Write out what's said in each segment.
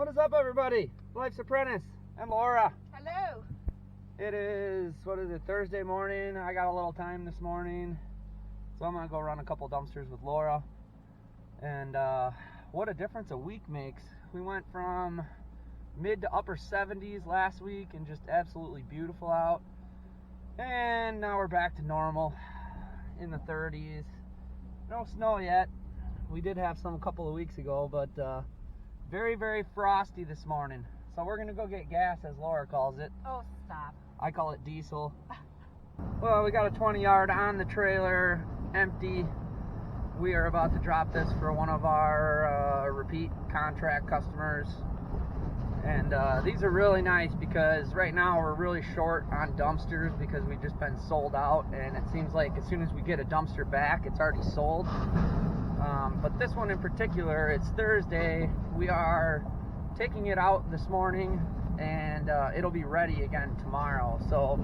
What is up, everybody? Life's Apprentice and Laura. Hello. It is, Thursday morning. I got a little time this morning, so I'm going to go run a couple dumpsters with Laura. And what a difference a week makes. We went from mid to upper 70s last week and just absolutely beautiful out. And now we're back to normal in the 30s. No snow yet. We did have some a couple of weeks ago, but very, very frosty this morning. So we're going to go get gas, as Laura calls it. Oh, stop. I call it diesel. Well, we got a 20 yard on the trailer, empty. We are about to drop this for one of our repeat contract customers. And these are really nice because right now we're really short on dumpsters because we've just been sold out. And it seems like as soon as we get a dumpster back, it's already sold. But this one in particular, it's Thursday. We are taking it out this morning, and it'll be ready again tomorrow. So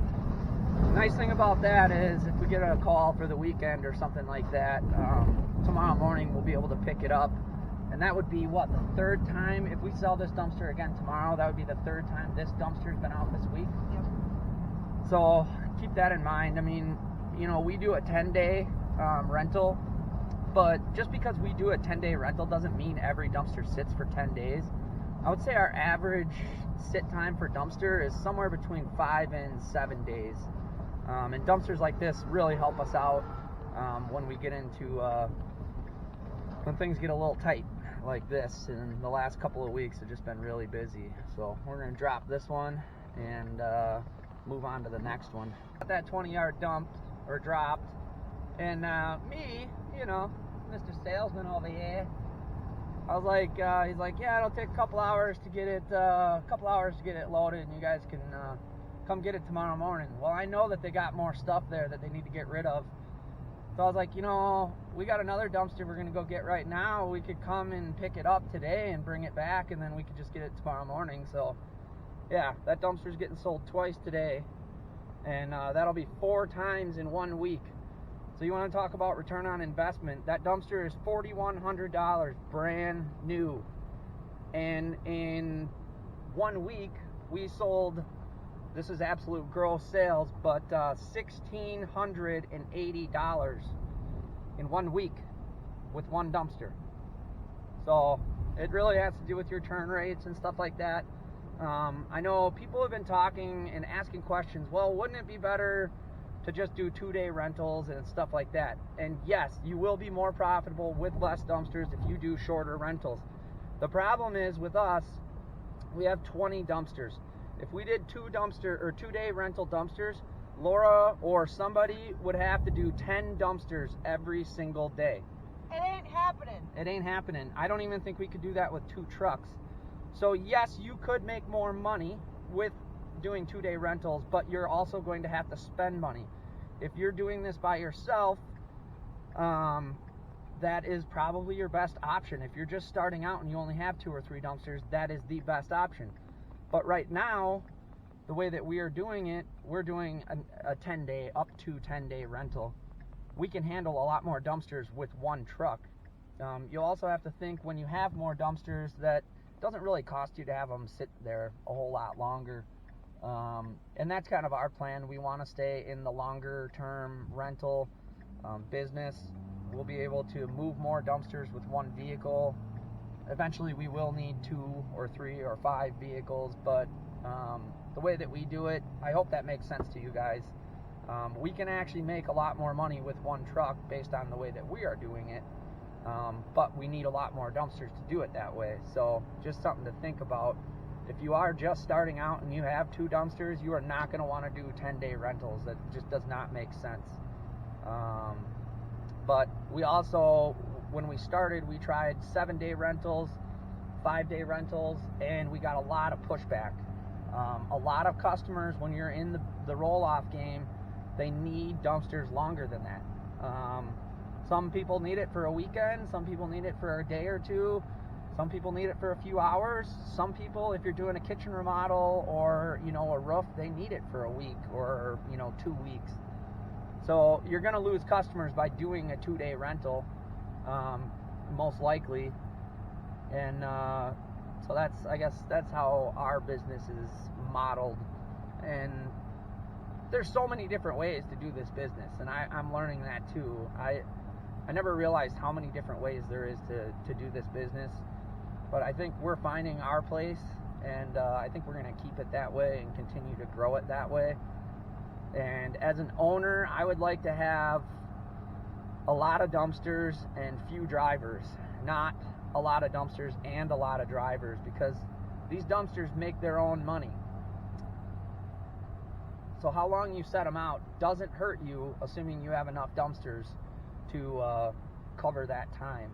nice thing about that is if we get a call for the weekend or something like that, tomorrow morning we'll be able to pick it up. And that would be, what, the third time? If we sell this dumpster again tomorrow, that would be the third time this dumpster's been out this week. Yep. So keep that in mind. I mean, you know, we do a 10-day rental. But just because we do a 10-day rental doesn't mean every dumpster sits for 10 days. I would say our average sit time for dumpster is somewhere between 5 and 7 days. And dumpsters like this really help us out when we get into, when things get a little tight like this. And the last couple of weeks have just been really busy. So we're going to drop this one and move on to the next one. Got that 20 yard dumped or dropped. And me, you know, Mr. Salesman over here, I was like, he's like, yeah, it'll take a couple hours to get it loaded, and you guys can come get it tomorrow morning. Well, I know that they got more stuff there that they need to get rid of. So I was like, you know, we got another dumpster we're going to go get right now. We could come and pick it up today and bring it back, and then we could just get it tomorrow morning. So, yeah, that dumpster's getting sold twice today, and that'll be 4 times in 1 week. So you want to talk about return on investment? That dumpster is $4,100 brand new. And in 1 week, we sold, this is absolute gross sales, but $1,680 in 1 week with one dumpster. So it really has to do with your turn rates and stuff like that. I know people have been talking and asking questions, well, wouldn't it be better to just do 2-day rentals and stuff like that? And yes, you will be more profitable with less dumpsters if you do shorter rentals. The problem is with us, we have 20 dumpsters. If we did 2-day rental dumpsters, Laura or somebody would have to do 10 dumpsters every single day. It ain't happening. It ain't happening. I don't even think we could do that with 2 trucks. So yes, you could make more money with doing 2-day rentals, but you're also going to have to spend money. If you're doing this by yourself, that is probably your best option. If you're just starting out and you only have 2 or 3 dumpsters, that is the best option. But right now, the way that we are doing it, we're doing a 10-day, up to 10-day rental. We can handle a lot more dumpsters with 1 truck. You'll also have to think when you have more dumpsters that it doesn't really cost you to have them sit there a whole lot longer. And that's kind of our plan. We want to stay in the longer term rental business. We'll be able to move more dumpsters with 1 vehicle. Eventually we will need 2 or 3 or 5 vehicles, but the way that we do it, I hope that makes sense to you guys. We can actually make a lot more money with 1 truck based on the way that we are doing it, but we need a lot more dumpsters to do it that way. So just something to think about. If you are just starting out and you have 2 dumpsters, you are not going to want to do 10-day rentals. That just does not make sense. But we also, when we started, we tried 7-day rentals, 5-day rentals, and we got a lot of pushback. A lot of customers, when you're in the roll-off game, they need dumpsters longer than that. Some people need it for a weekend. Some people need it for a day or 2. Some people need it for a few hours. Some people, if you're doing a kitchen remodel or, you know, a roof, they need it for a week or, you know, 2 weeks. So you're going to lose customers by doing a 2-day rental, most likely. And So I guess that's how our business is modeled. And there's so many different ways to do this business, and I'm learning that too. I never realized how many different ways there is to do this business, but I think we're finding our place, and I think we're going to keep it that way and continue to grow it that way. And as an owner, I would like to have a lot of dumpsters and few drivers, not a lot of dumpsters and a lot of drivers, because these dumpsters make their own money. So how long you set them out doesn't hurt you, assuming you have enough dumpsters to cover that time.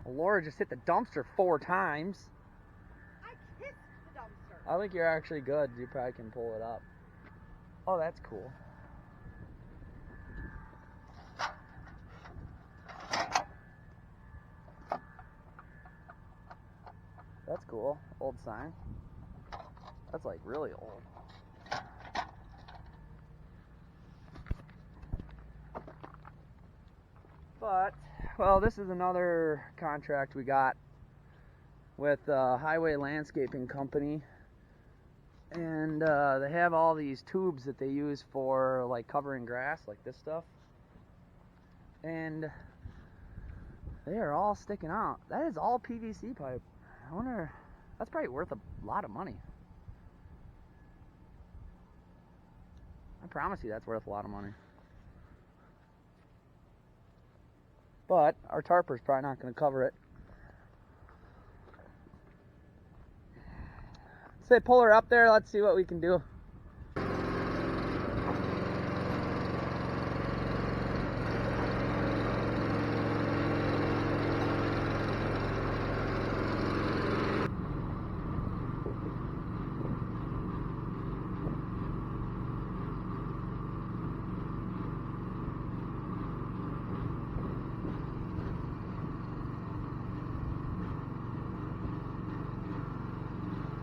Well, Laura just hit the dumpster 4 times. I kissed the dumpster. I think you're actually good. You probably can pull it up. Oh, that's cool. That's cool. Old sign. That's like really old. But, well, this is another contract we got with Highway Landscaping Company. And they have all these tubes that they use for like covering grass, like this stuff. And they are all sticking out. That is all PVC pipe. I wonder, that's probably worth a lot of money. I promise you that's worth a lot of money. But our tarper's probably not going to cover it. Say, pull her up there. Let's see what we can do.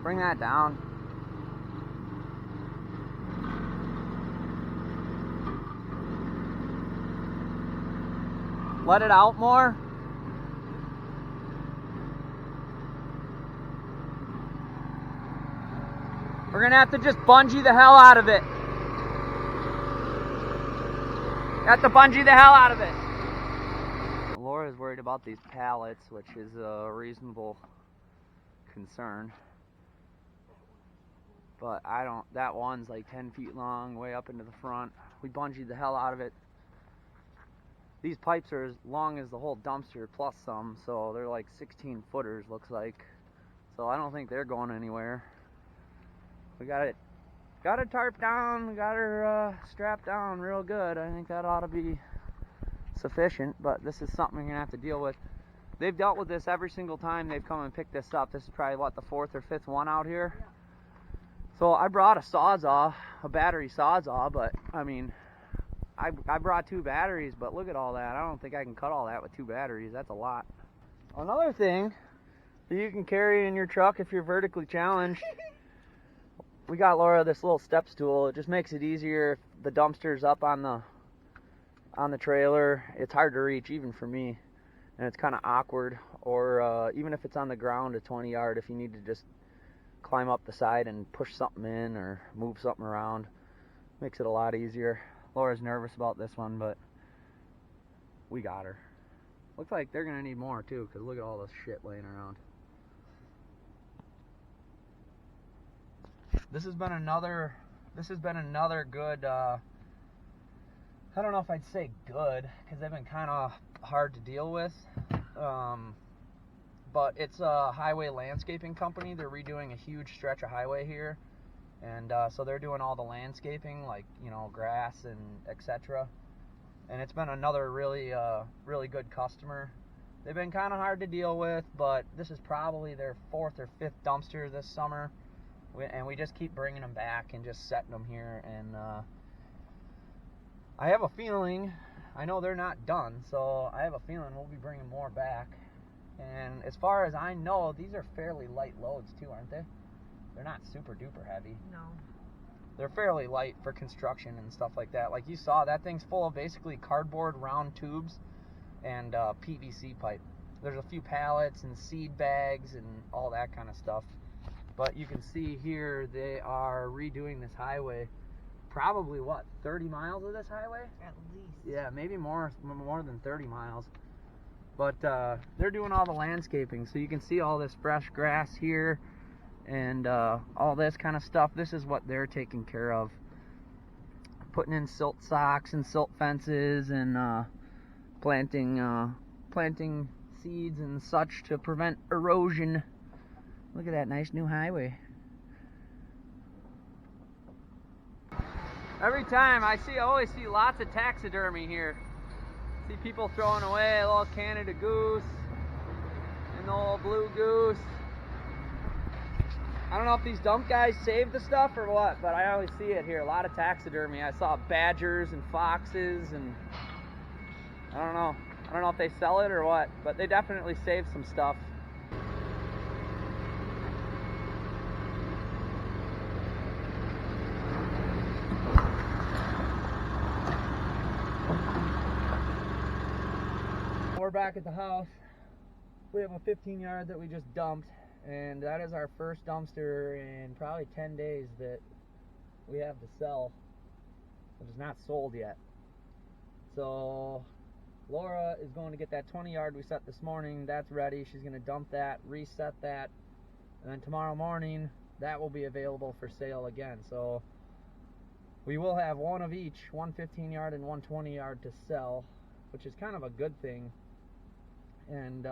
Bring that down. Let it out more. We're gonna have to just bungee the hell out of it. Got to bungee the hell out of it. Laura's worried about these pallets, which is a reasonable concern. But I don't, that one's like 10 feet long, way up into the front. We bungeed the hell out of it. These pipes are as long as the whole dumpster plus some, so they're like 16 footers, looks like. So I don't think they're going anywhere. We got it tarped down, we got her strapped down real good. I think that ought to be sufficient, but this is something we're gonna have to deal with. They've dealt with this every single time they've come and picked this up. This is probably, what, the 4th or 5th one out here? Yeah. So I brought a Sawzall, a battery Sawzall, but I mean, I brought 2 batteries, but look at all that. I don't think I can cut all that with 2 batteries. That's a lot. Another thing that you can carry in your truck if you're vertically challenged, we got Laura this little step stool. It just makes it easier if the dumpster's up on the trailer. It's hard to reach even for me, and it's kind of awkward. Or even if it's on the ground, a 20-yard, if you need to just climb up the side and push something in or move something around, makes it a lot easier. Laura's nervous about this one, but we got her. Looks like they're gonna need more too, because look at all this shit laying around. This has been another good, I don't know if I'd say good, because they've been kind of hard to deal with. But it's a Highway Landscaping Company. They're redoing a huge stretch of highway here. And so they're doing all the landscaping, like, you know, grass and etc. And it's been another really good customer. They've been kind of hard to deal with, but this is probably their 4th or 5th dumpster this summer. And we just keep bringing them back and just setting them here. And I have a feeling, I know they're not done, so I have a feeling we'll be bringing more back. And as far as I know, these are fairly light loads too, aren't they? They're not super duper heavy. No. They're fairly light for construction and stuff like that. Like you saw, that thing's full of basically cardboard round tubes and PVC pipe. There's a few pallets and seed bags and all that kind of stuff. But you can see here they are redoing this highway. Probably what, 30 miles of this highway? At least. Yeah, maybe more than 30 miles. But they're doing all the landscaping, so you can see all this fresh grass here and all this kind of stuff. This is what they're taking care of. Putting in silt socks and silt fences and planting seeds and such to prevent erosion. Look at that nice new highway. Every time I always see lots of taxidermy here. See people throwing away a little Canada goose and the old blue goose. I don't know if these dump guys save the stuff or what, but I always see it here. A lot of taxidermy. I saw badgers and foxes, and I don't know if they sell it or what, but they definitely save some stuff. We're back at the house. We have a 15-yard that we just dumped, and that is our first dumpster in probably 10 days that we have to sell. It is not sold yet. So Laura is going to get that 20-yard we set this morning. That's ready. She's going to dump that, reset that, and then tomorrow morning that will be available for sale again. So we will have one of each, one 15-yard and one 20-yard to sell, which is kind of a good thing. And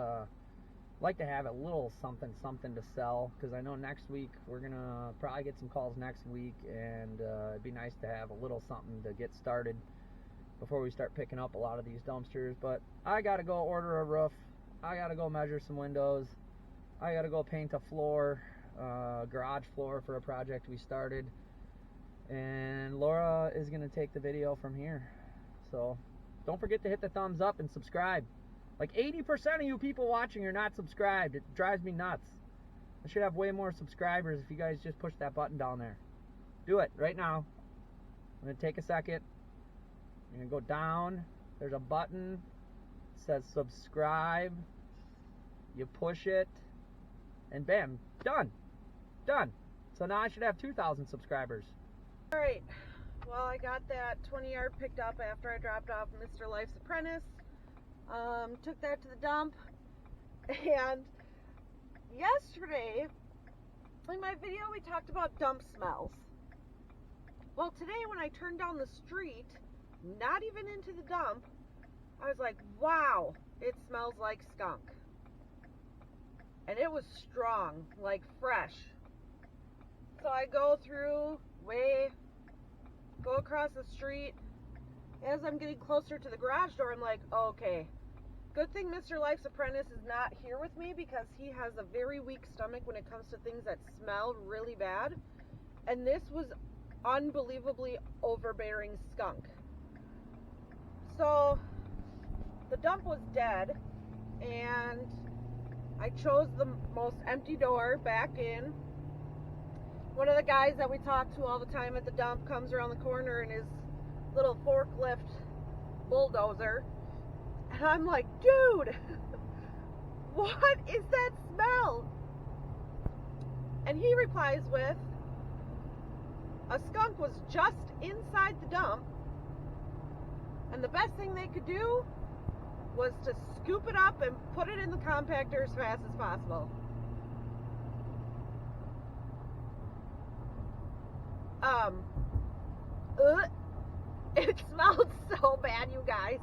like to have a little something to sell, because I know next week we're gonna probably get some calls next week, and it'd be nice to have a little something to get started before we start picking up a lot of these dumpsters. But I gotta go order a roof, I gotta go measure some windows, I gotta go paint a floor, garage floor for a project we started, and Laura is gonna take the video from here. So don't forget to hit the thumbs up and subscribe. Like 80% of you people watching are not subscribed. It drives me nuts. I should have way more subscribers if you guys just push that button down there. Do it right now. I'm going to take a second. You're going to go down. There's a button. It says subscribe. You push it. And bam. Done. Done. So now I should have 2,000 subscribers. Alright. Well, I got that 20-yard picked up after I dropped off Mr. Life's Apprentice. Took that to the dump, and yesterday in my video we talked about dump smells. Well, today when I turned down the street, not even into the dump, I was like, wow, it smells like skunk. And it was strong, like fresh. So I go across the street. As I'm getting closer to the garage door, I'm like, okay, good thing Mr. Life's Apprentice is not here with me, because he has a very weak stomach when it comes to things that smell really bad. And this was unbelievably overbearing skunk. So the dump was dead, and I chose the most empty door back in. One of the guys that we talk to all the time at the dump comes around the corner in his little forklift bulldozer, and I'm like, dude, what is that smell? And he replies with, a skunk was just inside the dump, and the best thing they could do was to scoop it up and put it in the compactor as fast as possible. It smelled so bad, you guys.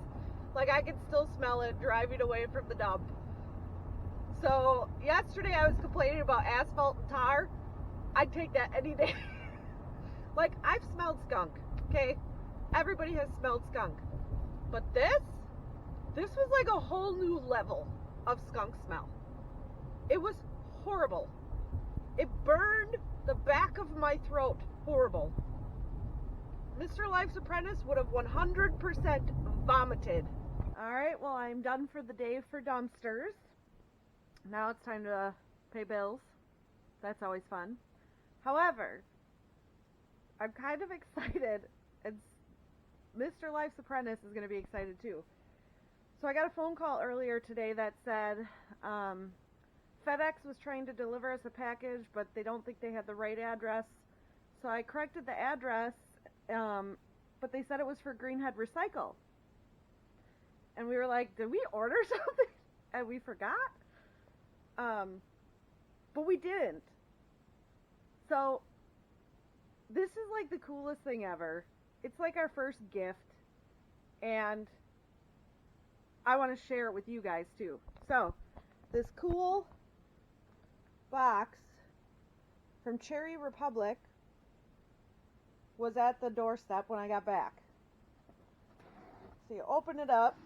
Like, I can still smell it driving away from the dump. So yesterday I was complaining about asphalt and tar. I'd take that any day. Like, I've smelled skunk, okay? Everybody has smelled skunk. But this was like a whole new level of skunk smell. It was horrible. It burned the back of my throat. Horrible. Mr. Life's Apprentice would have 100% vomited. Alright, well, I'm done for the day for dumpsters. Now it's time to pay bills. That's always fun. However, I'm kind of excited, and Mr. Life's Apprentice is going to be excited too. So I got a phone call earlier today that said FedEx was trying to deliver us a package, but they don't think they had the right address. So I corrected the address, but they said it was for Greenhead Recycle. And we were like, did we order something? And we forgot? But we didn't. So this is like the coolest thing ever. It's like our first gift, and I want to share it with you guys too. So this cool box from Cherry Republic was at the doorstep when I got back. So you open it up,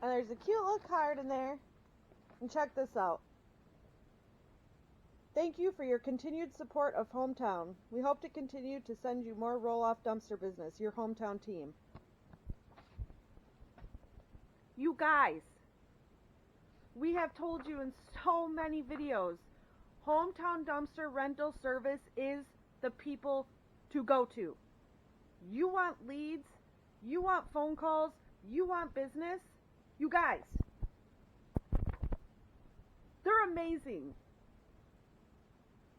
and there's a cute little card in there. And check this out. Thank you for your continued support of Hometown. We hope to continue to send you more roll-off dumpster business. Your hometown team. You guys, we have told you in so many videos, Hometown Dumpster Rental Service is the people to go to. You want leads, you want phone calls, you want business, you guys, they're amazing.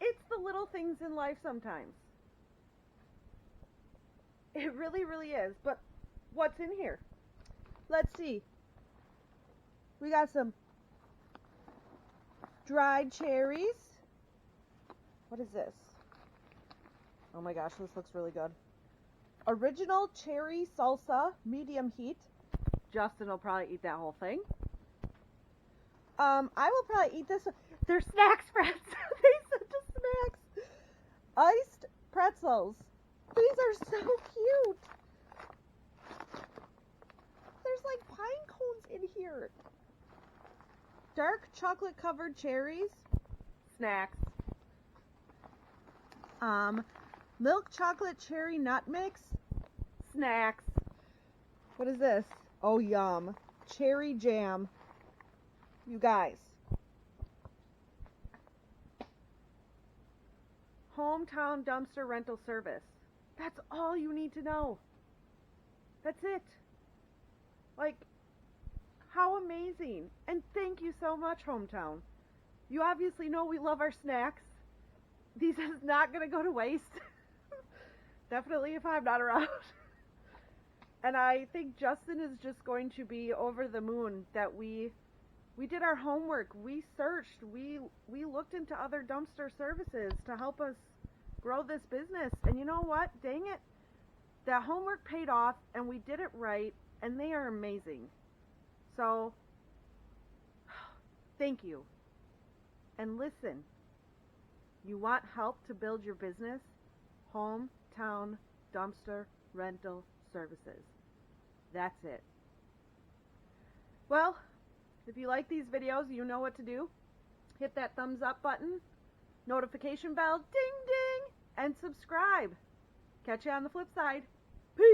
It's the little things in life sometimes. It really, really is. But what's in here? Let's see. We got some dried cherries. What is this? Oh my gosh, this looks really good. Original cherry salsa, medium heat. Justin will probably eat that whole thing. I will probably eat this. They're snacks, friends. They sent us snacks. Iced pretzels. These are so cute. There's like pine cones in here. Dark chocolate covered cherries. Snacks. Milk chocolate cherry nut mix. Snacks. What is this? Oh, yum. Cherry jam. You guys. Hometown Dumpster Rental Service. That's all you need to know. That's it. Like, how amazing. And thank you so much, Hometown. You obviously know we love our snacks. These is not going to go to waste. Definitely if I'm not around. And I think Justin is just going to be over the moon that we did our homework. We searched. We looked into other dumpster services to help us grow this business. And you know what? Dang it. That homework paid off, and we did it right, and they are amazing. So, thank you. And listen, you want help to build your business? Hometown Dumpster Rental Services. That's it. Well, if you like these videos, you know what to do. Hit that thumbs up button, notification bell, ding ding, and subscribe. Catch you on the flip side. Peace.